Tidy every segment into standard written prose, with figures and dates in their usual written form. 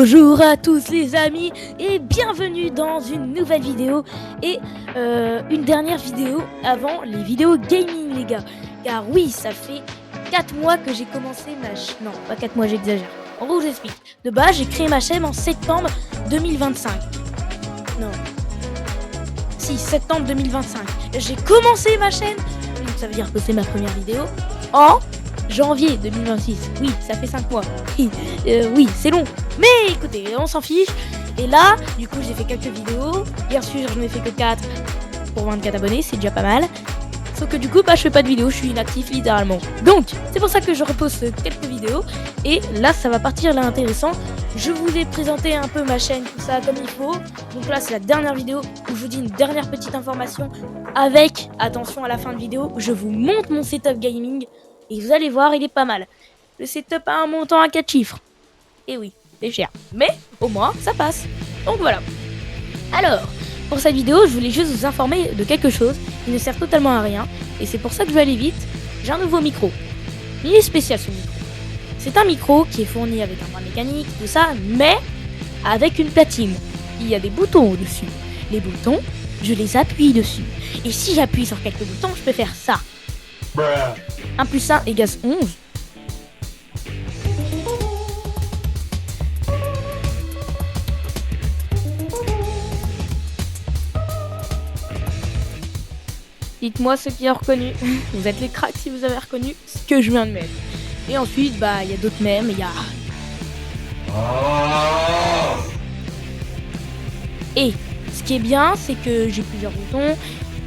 Bonjour à tous les amis et bienvenue dans une nouvelle vidéo et une dernière vidéo avant les vidéos gaming les gars. Car oui, ça fait 4 mois que j'ai commencé ma chaîne. Non, pas 4 mois, j'exagère. En gros, je vous explique. De base, j'ai créé ma chaîne en septembre 2025. Non. Si, septembre 2025. J'ai commencé ma chaîne, donc ça veut dire que c'est ma première vidéo, en janvier 2026. Oui, ça fait 5 mois. Oui, c'est long. Mais écoutez, on s'en fiche. Et là, du coup, j'ai fait quelques vidéos. Bien sûr, je n'ai fait que 4 pour 24 abonnés, c'est déjà pas mal. Sauf que du coup, je fais pas de vidéos, je suis inactif littéralement. Donc, c'est pour ça que je repose quelques vidéos. Et là, ça va partir là intéressant. Je vous ai présenté un peu ma chaîne, tout ça comme il faut. Donc là, c'est la dernière vidéo où je vous dis une dernière petite information. Avec, attention à la fin de vidéo, je vous montre mon setup gaming. Et vous allez voir, il est pas mal. Le setup a un montant à 4 chiffres. Et oui, c'est cher. Mais au moins, ça passe. Donc voilà. Alors, pour cette vidéo, je voulais juste vous informer de quelque chose qui ne sert totalement à rien. Et c'est pour ça que je vais aller vite. J'ai un nouveau micro. Il est spécial ce micro. C'est un micro qui est fourni avec un bras mécanique, tout ça, mais avec une platine. Il y a des boutons au-dessus. Les boutons, je les appuie dessus. Et si j'appuie sur quelques boutons, je peux faire ça. 1 plus 1 égale 11. Dites-moi ce qui a reconnu. Vous êtes les cracks si vous avez reconnu ce que je viens de mettre. Et ensuite, il y a d'autres mèmes. Il y a... Et ce qui est bien, c'est que j'ai plusieurs boutons.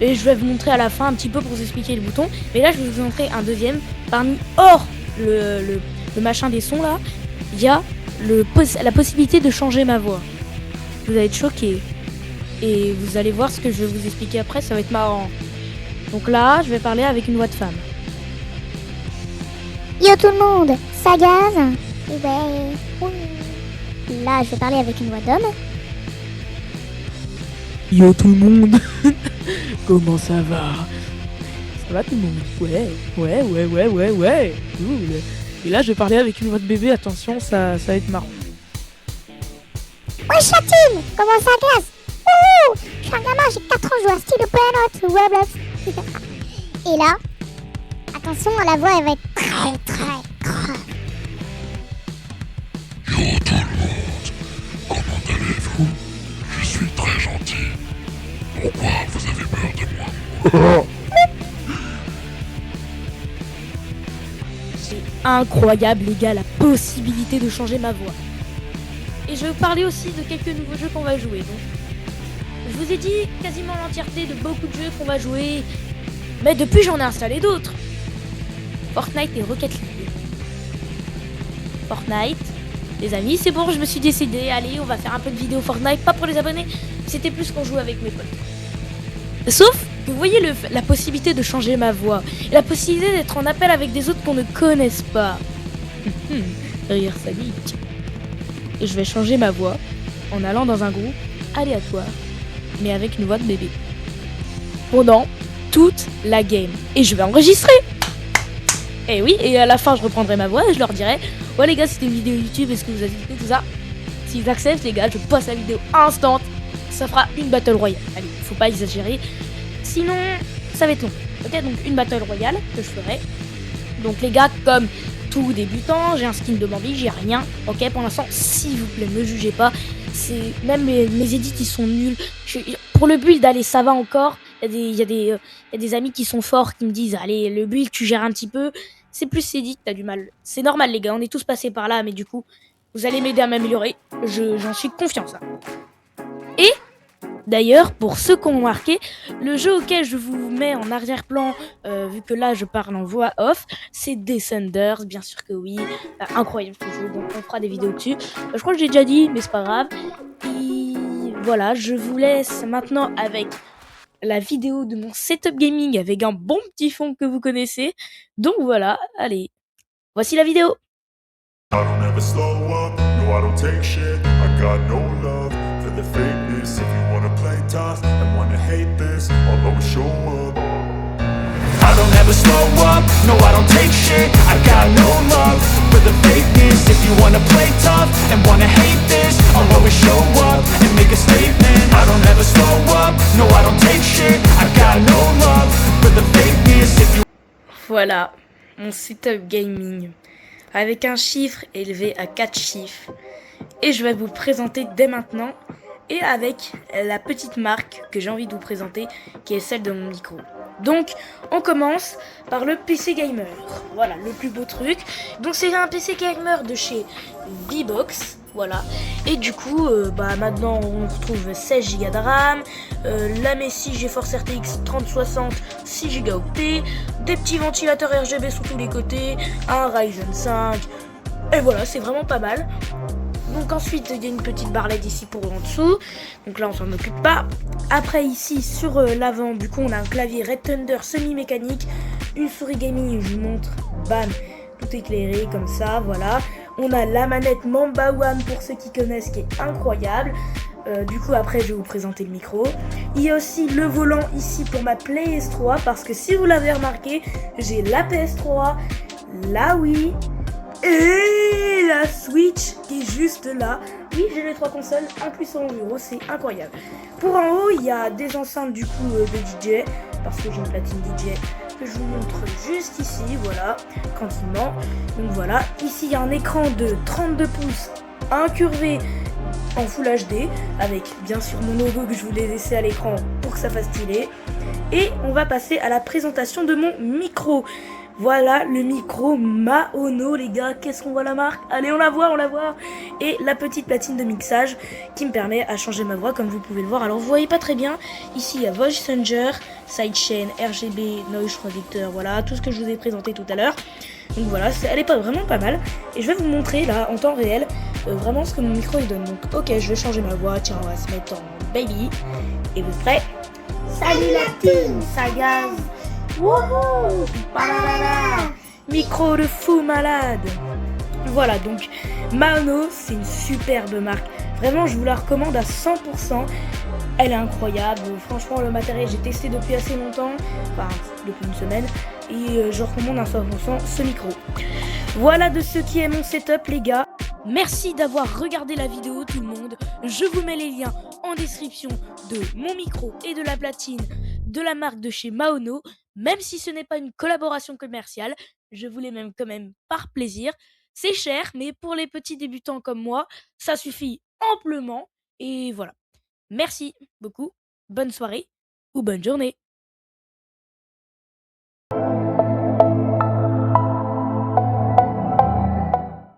Et je vais vous montrer à la fin un petit peu pour vous expliquer les boutons. Mais là, je vais vous montrer un deuxième. Parmi hors le machin des sons là, il y a la possibilité de changer ma voix. Vous allez être choqués. Et vous allez voir ce que je vais vous expliquer après, ça va être marrant. Donc là, je vais parler avec une voix de femme. Yo tout le monde, ça gaz? Ouais, oui. Là, je vais parler avec une voix d'homme. Yo tout le monde. Comment ça va? Ça va tout le monde? Ouais. Cool. Et là, je vais parler avec une voix de bébé, attention, ça va être marrant. Ouais, chatine, comment ça gaz? Ouh, je suis un gamin, j'ai 4 ans, je joue à style de note. Ouais, blabla. Et là, attention, la voix, elle va être très grave. Yo tout le monde, comment allez-vous? Je suis très gentil. Pourquoi vous avez peur de moi? C'est incroyable les gars, la possibilité de changer ma voix. Et je vais vous parler aussi de quelques nouveaux jeux qu'on va jouer. Donc, je vous ai dit quasiment l'entièreté de beaucoup de jeux qu'on va jouer. Mais depuis j'en ai installé d'autres. Fortnite et Rocket League. Fortnite, les amis, c'est bon, je me suis décidé, allez, on va faire un peu de vidéo Fortnite, pas pour les abonnés, c'était plus qu'on joue avec mes potes. Sauf que vous voyez la possibilité de changer ma voix, et la possibilité d'être en appel avec des autres qu'on ne connaisse pas. Rire sadique. Et je vais changer ma voix en allant dans un groupe aléatoire, mais avec une voix de bébé. Pendant toute la game. Et je vais enregistrer. Et oui, et à la fin je reprendrai ma voix et je leur dirai: ouais les gars, c'était une vidéo YouTube, est-ce que vous avez écouté tout ça? S'ils acceptent les gars, je poste la vidéo instant. Ça fera une battle royale. Allez, faut pas exagérer. Sinon, ça va être long. Ok, donc une battle royale que je ferai. Donc les gars, comme tout débutant, j'ai un skin de Bambi, j'ai rien. Ok, pour l'instant, s'il vous plaît, ne jugez pas. C'est même mes edits, ils sont nuls. Pour le build, allez, ça va encore. Il y a des amis qui sont forts, qui me disent: allez, le build, tu gères un petit peu. C'est plus edit, t'as du mal. C'est normal, les gars, on est tous passés par là, mais du coup, vous allez m'aider à m'améliorer. J'en suis confiant, ça. Et, d'ailleurs, pour ceux qui ont marqué, le jeu auquel je vous mets en arrière-plan, vu que là, je parle en voix off, c'est Descenders, bien sûr que oui. Incroyable ce jeu, donc on fera des vidéos dessus. Je crois que j'ai déjà dit, mais c'est pas grave. Et voilà, je vous laisse maintenant avec la vidéo de mon setup gaming avec un bon petit fond que vous connaissez. Donc voilà, allez, voici la vidéo. I don't ever slow up, no I don't take shit. I got no love for the fakeness. If you wanna play tough and wanna hate this, I'll always show up. I don't ever slow up, no I don't take shit. I got no love for the fakeness. If you wanna play tough and wanna hate this, I'll always show up and make a statement. I don't ever slow up, no I don't take shit. I got no love for the fakeness. If you Voilà, mon setup gaming avec un chiffre élevé à 4 chiffres. Et je vais vous le présenter dès maintenant et avec la petite marque que j'ai envie de vous présenter qui est celle de mon micro. Donc on commence par le PC Gamer. Voilà, le plus beau truc. Donc c'est un PC Gamer de chez VBox. Voilà, et du coup, maintenant on retrouve 16 Go de RAM, la Messi GeForce RTX 3060 6 Go octets, des petits ventilateurs RGB sur tous les côtés, un Ryzen 5, et voilà, c'est vraiment pas mal. Donc ensuite, il y a une petite barrette ici pour en dessous, donc là on s'en occupe pas. Après ici, sur l'avant, du coup on a un clavier Red Thunder semi-mécanique, une souris gaming, je vous montre, bam, tout éclairé comme ça, voilà. On a la manette Mamba One pour ceux qui connaissent, qui est incroyable. Du coup après je vais vous présenter le micro. Il y a aussi le volant ici pour ma PS3 parce que si vous l'avez remarqué, j'ai la PS3, la Wii et la Switch qui est juste là. Oui, j'ai les 3 consoles, un plus en bureau, c'est incroyable. Pour en haut, il y a des enceintes du coup de DJ parce que j'ai une platine DJ que je vous montre juste ici, voilà, tranquillement. Donc voilà, ici il y a un écran de 32 pouces incurvé en Full HD avec bien sûr mon logo que je voulais laisser à l'écran pour que ça fasse stylé. Et on va passer à la présentation de mon micro. Voilà le micro Maono, les gars, qu'est-ce qu'on voit la marque? Allez, on la voit. Et la petite platine de mixage qui me permet à changer ma voix comme vous pouvez le voir. Alors vous voyez pas très bien, ici il y a Voice Changer, Sidechain, RGB, Noise Reductor, voilà, tout ce que je vous ai présenté tout à l'heure. Donc voilà, elle est vraiment pas mal. Et je vais vous montrer là, en temps réel, vraiment ce que mon micro il donne. Donc ok, je vais changer ma voix, tiens, on va se mettre en baby. Et vous prêts? Salut la team. Ça gaz. Wouhou! Micro de fou malade. Voilà, donc Maono, c'est une superbe marque. Vraiment, je vous la recommande à 100%. Elle est incroyable. Franchement, le matériel, j'ai testé depuis assez longtemps. Enfin, depuis une semaine. Et je recommande à 100% ce micro. Voilà de ce qui est mon setup, les gars. Merci d'avoir regardé la vidéo, tout le monde. Je vous mets les liens en description de mon micro et de la platine de la marque de chez Maono. Même si ce n'est pas une collaboration commerciale, je vous les mets quand même par plaisir. C'est cher, mais pour les petits débutants comme moi, ça suffit amplement. Et voilà. Merci beaucoup. Bonne soirée ou bonne journée.